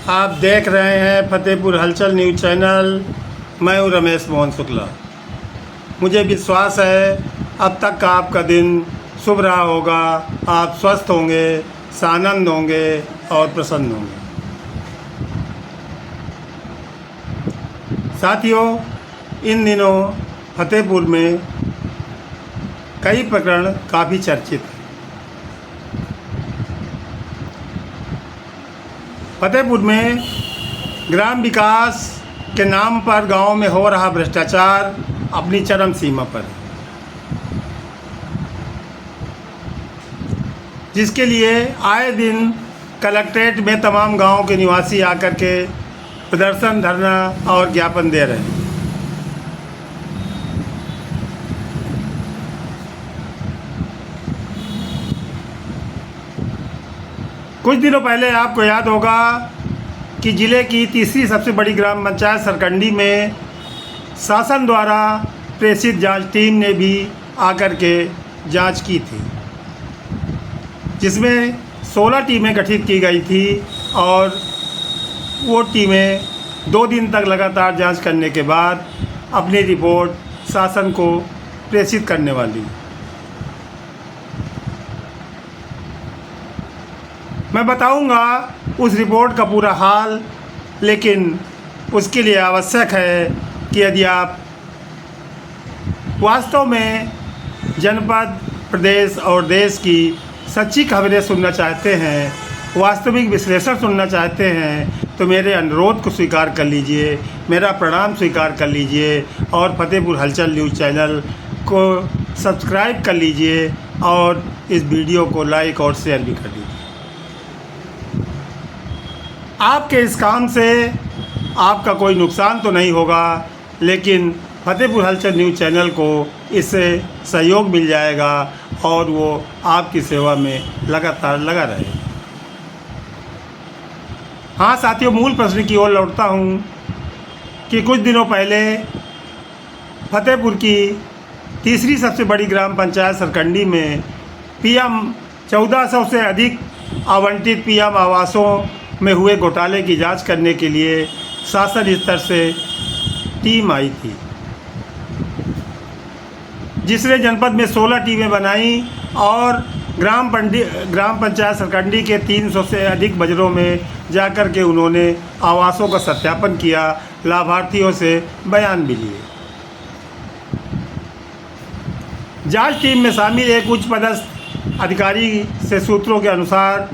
आप देख रहे हैं फतेहपुर हलचल न्यूज़ चैनल। मैं हूं रमेश मोहन शुक्ला। मुझे विश्वास है अब तक का आपका दिन शुभ रहा होगा। आप स्वस्थ होंगे, सानंद होंगे और प्रसन्न होंगे। साथियों, इन दिनों फतेहपुर में कई प्रकरण काफ़ी चर्चित हैं। फतेहपुर में ग्राम विकास के नाम पर गांव में हो रहा भ्रष्टाचार अपनी चरम सीमा पर है, जिसके लिए आए दिन कलेक्ट्रेट में तमाम गांव के निवासी आकर के प्रदर्शन, धरना और ज्ञापन दे रहे हैं। कुछ दिनों पहले आपको याद होगा कि ज़िले की तीसरी सबसे बड़ी ग्राम पंचायत सरकंडी में शासन द्वारा प्रेषित जांच टीम ने भी आकर के जांच की थी, जिसमें 16 टीमें गठित की गई थी और वो टीमें 2 दिन तक लगातार जांच करने के बाद अपनी रिपोर्ट शासन को प्रेषित करने वाली। मैं बताऊंगा उस रिपोर्ट का पूरा हाल, लेकिन उसके लिए आवश्यक है कि यदि आप वास्तव में जनपद, प्रदेश और देश की सच्ची खबरें सुनना चाहते हैं, वास्तविक विश्लेषण सुनना चाहते हैं, तो मेरे अनुरोध को स्वीकार कर लीजिए, मेरा प्रणाम स्वीकार कर लीजिए और फतेहपुर हलचल न्यूज़ चैनल को सब्सक्राइब कर लीजिए और इस वीडियो को लाइक और शेयर भी कर दीजिए। आपके इस काम से आपका कोई नुकसान तो नहीं होगा, लेकिन फतेहपुर हलचल न्यूज़ चैनल को इससे सहयोग मिल जाएगा और वो आपकी सेवा में लगातार लगा रहेगा। हाँ साथियों, मूल प्रश्न की ओर लौटता हूँ कि कुछ दिनों पहले फतेहपुर की तीसरी सबसे बड़ी ग्राम पंचायत सरकंडी में PM 1400 से अधिक आवंटित PM आवासों में हुए घोटाले की जांच करने के लिए शासन स्तर से टीम आई थी, जिसने जनपद में 16 टीमें बनाई और ग्राम पंचायत सरकंडी के 300 से अधिक बजरों में जाकर के उन्होंने आवासों का सत्यापन किया, लाभार्थियों से बयान भी लिए। जांच टीम में शामिल एक उच्च पदस्थ अधिकारी से सूत्रों के अनुसार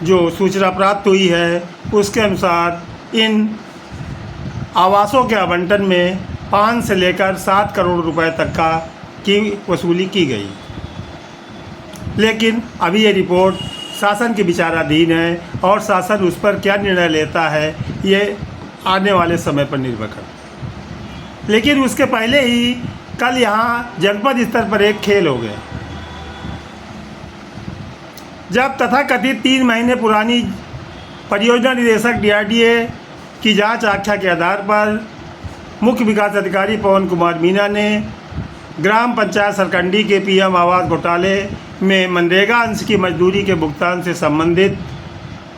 जो सूचना प्राप्त हुई है, उसके अनुसार इन आवासों के आवंटन में 5 से लेकर 7 करोड़ रुपए तक की वसूली की गई। लेकिन अभी ये रिपोर्ट शासन के विचाराधीन है और शासन उस पर क्या निर्णय लेता है ये आने वाले समय पर निर्भर करता है। लेकिन उसके पहले ही कल यहाँ जनपद स्तर पर एक खेल हो गया, जब तथाकथित 3 महीने पुरानी परियोजना निदेशक DRDA की जांच आख्या के आधार पर मुख्य विकास अधिकारी पवन कुमार मीना ने ग्राम पंचायत सरकंडी के PM आवास घोटाले में मनरेगा अंश की मजदूरी के भुगतान से संबंधित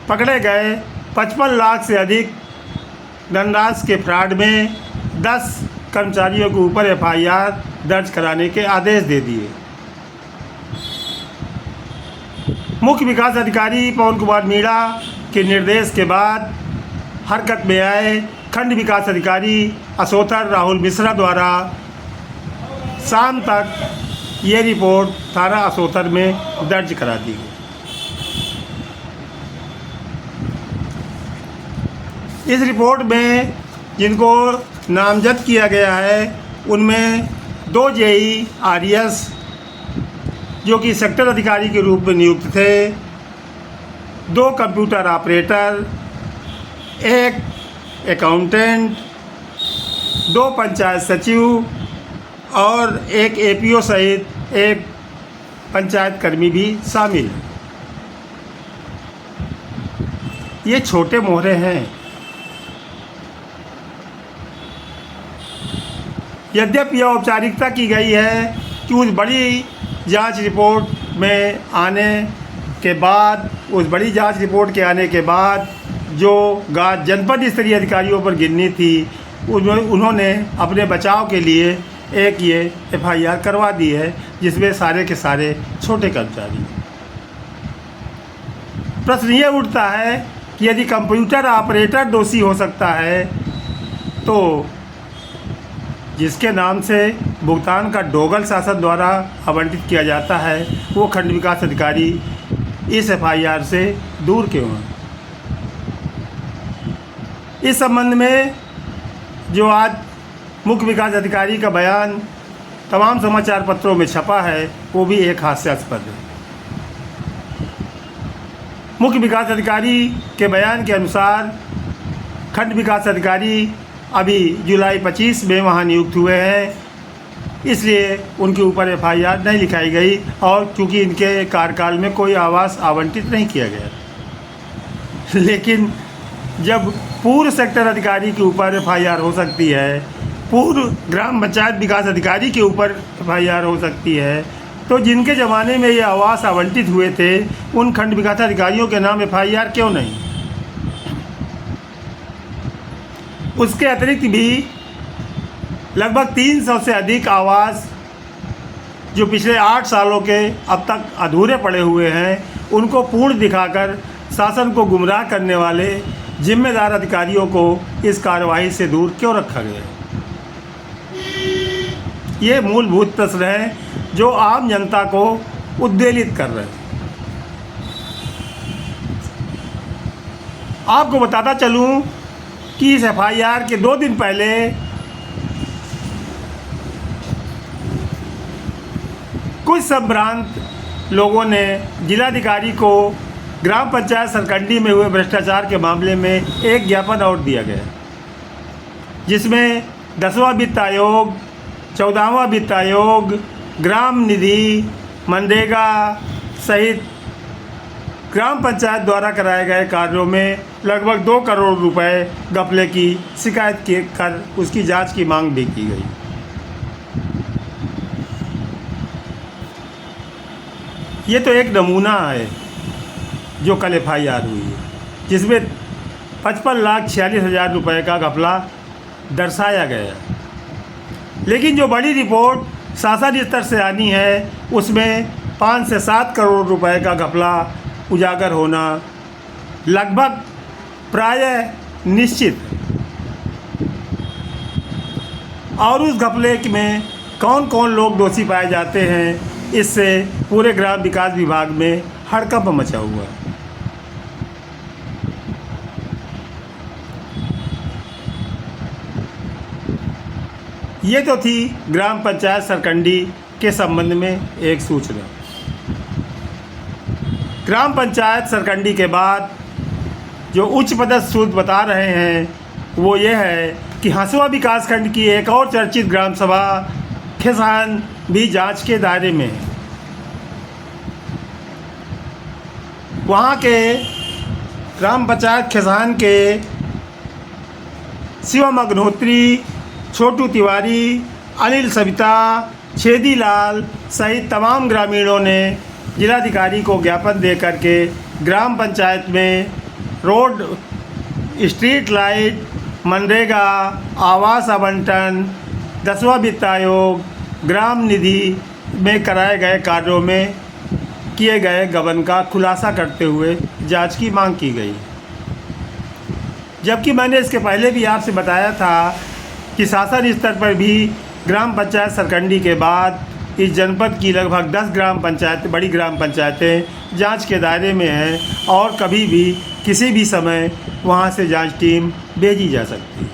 पकड़े गए 55 लाख से अधिक धनराशि के फ्रॉड में 10 कर्मचारियों के ऊपर FIR दर्ज कराने के आदेश दे दिए। मुख्य विकास अधिकारी पवन कुमार मीणा के निर्देश के बाद हरकत में आए खंड विकास अधिकारी असोथर राहुल मिश्रा द्वारा शाम तक ये रिपोर्ट थाना असोथर में दर्ज करा दी गई। इस रिपोर्ट में जिनको नामजद किया गया है, उनमें 2 JE RES जो कि सेक्टर अधिकारी के रूप में नियुक्त थे, 2 कंप्यूटर ऑपरेटर, 1 अकाउंटेंट, 2 पंचायत सचिव और 1 APO सहित 1 पंचायत कर्मी भी शामिल हैं। ये छोटे मोहरे हैं। यद्यपि यह औपचारिकता की गई है कि उस बड़ी जांच रिपोर्ट में आने के बाद, उस बड़ी जांच रिपोर्ट के आने के बाद जो गाज जनपद स्तरीय अधिकारियों पर गिननी थी, उन्होंने अपने बचाव के लिए एक ये FIR करवा दी है, जिसमें सारे के सारे छोटे कर्मचारी। प्रश्न ये उठता है कि यदि कंप्यूटर ऑपरेटर दोषी हो सकता है, तो जिसके नाम से भुगतान का डोगल शासन द्वारा आवंटित किया जाता है, वो खंड विकास अधिकारी इस FIR से दूर क्यों हैं? इस संबंध में जो आज मुख्य विकास अधिकारी का बयान तमाम समाचार पत्रों में छपा है, वो भी एक हास्यास्पद है। मुख्य विकास अधिकारी के बयान के अनुसार खंड विकास अधिकारी अभी जुलाई 25 में वहाँ नियुक्त हुए हैं, इसलिए उनके ऊपर FIR नहीं लिखाई गई, और क्योंकि इनके कार्यकाल में कोई आवास आवंटित नहीं किया गया। लेकिन जब पूर्व सेक्टर अधिकारी के ऊपर FIR हो सकती है, पूर्व ग्राम पंचायत विकास अधिकारी के ऊपर FIR हो सकती है, तो जिनके ज़माने में ये आवास आवंटित हुए थे, उन खंड विकास अधिकारियों के नाम FIR क्यों नहीं? उसके अतिरिक्त भी लगभग 300 से अधिक आवास जो पिछले 8 सालों के अब तक अधूरे पड़े हुए हैं, उनको पूर्ण दिखाकर शासन को गुमराह करने वाले जिम्मेदार अधिकारियों को इस कार्यवाही से दूर क्यों रखा गया? ये मूलभूत प्रश्न हैं जो आम जनता को उद्वेलित कर रहे हैं। आपको बताता चलूं कि इस FIR के 2 दिन पहले कुछ संभ्रांत लोगों ने जिलाधिकारी को ग्राम पंचायत सरकंडी में हुए भ्रष्टाचार के मामले में एक ज्ञापन और दिया गया, जिसमें 10वां वित्त आयोग, 14वां वित्त आयोग, ग्राम निधि, मनरेगा सहित ग्राम पंचायत द्वारा कराए गए कार्यों में लगभग 2 करोड़ रुपए घपले की शिकायत कर उसकी जांच की मांग भी की गई। ये तो एक नमूना है जो कल FIR हुई है, जिसमें 55,46,000 रुपये का घपला दर्शाया गया। लेकिन जो बड़ी रिपोर्ट शासन स्तर से आनी है, उसमें 5 से 7 करोड़ रुपए का घपला उजागर होना लगभग प्रायः निश्चित है। और उस घपले में कौन कौन लोग दोषी पाए जाते हैं, इससे पूरे ग्राम विकास विभाग में हड़कंप मचा हुआ है। ये तो थी ग्राम पंचायत सरकंडी के संबंध में एक सूचना। ग्राम पंचायत सरकंडी के बाद जो उच्च पदस्थ सूत्र बता रहे हैं, वो ये है कि हंसुआ विकासखंड की एक और चर्चित ग्राम सभा खेसान भी जांच के दायरे में है। वहाँ के ग्राम पंचायत खेसान के शिवम अग्निहोत्री, छोटू तिवारी, अनिल सविता, छेदी लाल सहित तमाम ग्रामीणों ने जिलाधिकारी को ज्ञापन दे करके ग्राम पंचायत में रोड, स्ट्रीट लाइट, मनरेगा, आवास आवंटन, 10वां वित्त आयोग, ग्राम निधि में कराए गए कार्यों में किए गए गबन का खुलासा करते हुए जांच की मांग की गई। जबकि मैंने इसके पहले भी आपसे बताया था कि शासन स्तर पर भी ग्राम पंचायत सरकंडी के बाद इस जनपद की लगभग 10 ग्राम पंचायत, बड़ी ग्राम पंचायतें जांच के दायरे में हैं और कभी भी किसी भी समय वहां से जांच टीम भेजी जा सकती है।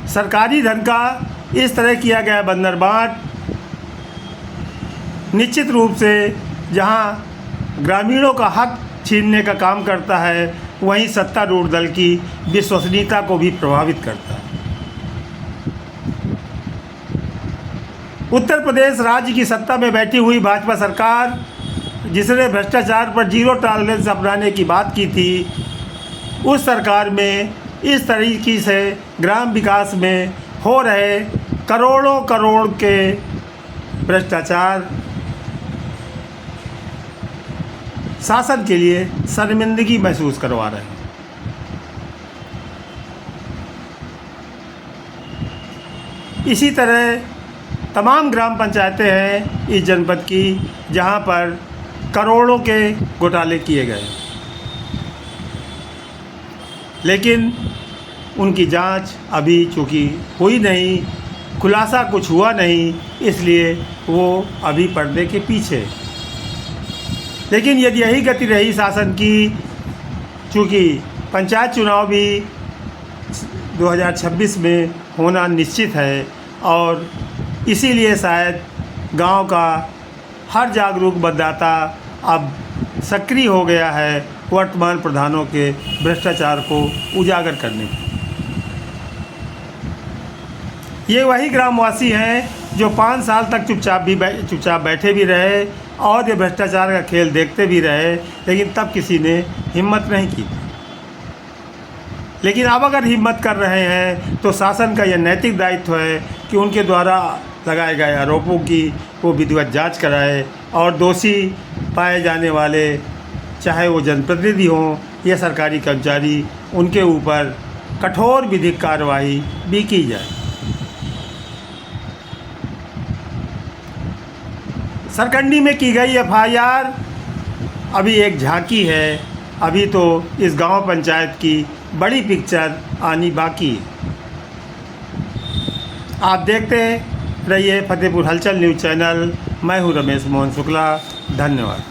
सरकारी धन का इस तरह किया गया बंदरबांट निश्चित रूप से जहां ग्रामीणों का हक छीनने का काम करता है, वहीं सत्तारूढ़ दल की विश्वसनीयता को भी प्रभावित करता है। उत्तर प्रदेश राज्य की सत्ता में बैठी हुई भाजपा सरकार, जिसने भ्रष्टाचार पर जीरो टॉलरेंस अपनाने की बात की थी, उस सरकार में इस तरीके से ग्राम विकास में हो रहे करोड़ों करोड़ के भ्रष्टाचार शासन के लिए शर्मिंदगी महसूस करवा रहे हैं। इसी तरह तमाम ग्राम पंचायतें हैं इस जनपद की जहां पर करोड़ों के घोटाले किए गए, लेकिन उनकी जांच अभी चूँकि हुई नहीं, खुलासा कुछ हुआ नहीं, इसलिए वो अभी पर्दे के पीछे। लेकिन यदि यही गति रही शासन की, चूँकि पंचायत चुनाव भी 2026 में होना निश्चित है और इसीलिए शायद गांव का हर जागरूक मतदाता अब सक्रिय हो गया है वर्तमान प्रधानों के भ्रष्टाचार को उजागर करने की। ये वही ग्रामवासी हैं जो 5 साल तक चुपचाप बैठे भी रहे और ये भ्रष्टाचार का खेल देखते भी रहे, लेकिन तब किसी ने हिम्मत नहीं की। लेकिन अब अगर हिम्मत कर रहे हैं तो शासन का यह नैतिक दायित्व है कि उनके द्वारा लगाए गए आरोपों की वो विधिवत जांच कराए और दोषी पाए जाने वाले, चाहे वो जनप्रतिनिधि हों या सरकारी कर्मचारी, उनके ऊपर कठोर विधिक कार्रवाई भी की जाए। सरकंडी में की गई एफआईआर अभी एक झांकी है, अभी तो इस गांव पंचायत की बड़ी पिक्चर आनी बाकी है। आप देखते रहिए फतेहपुर हलचल न्यूज़ चैनल। मैं हूं रमेश मोहन शुक्ला। धन्यवाद।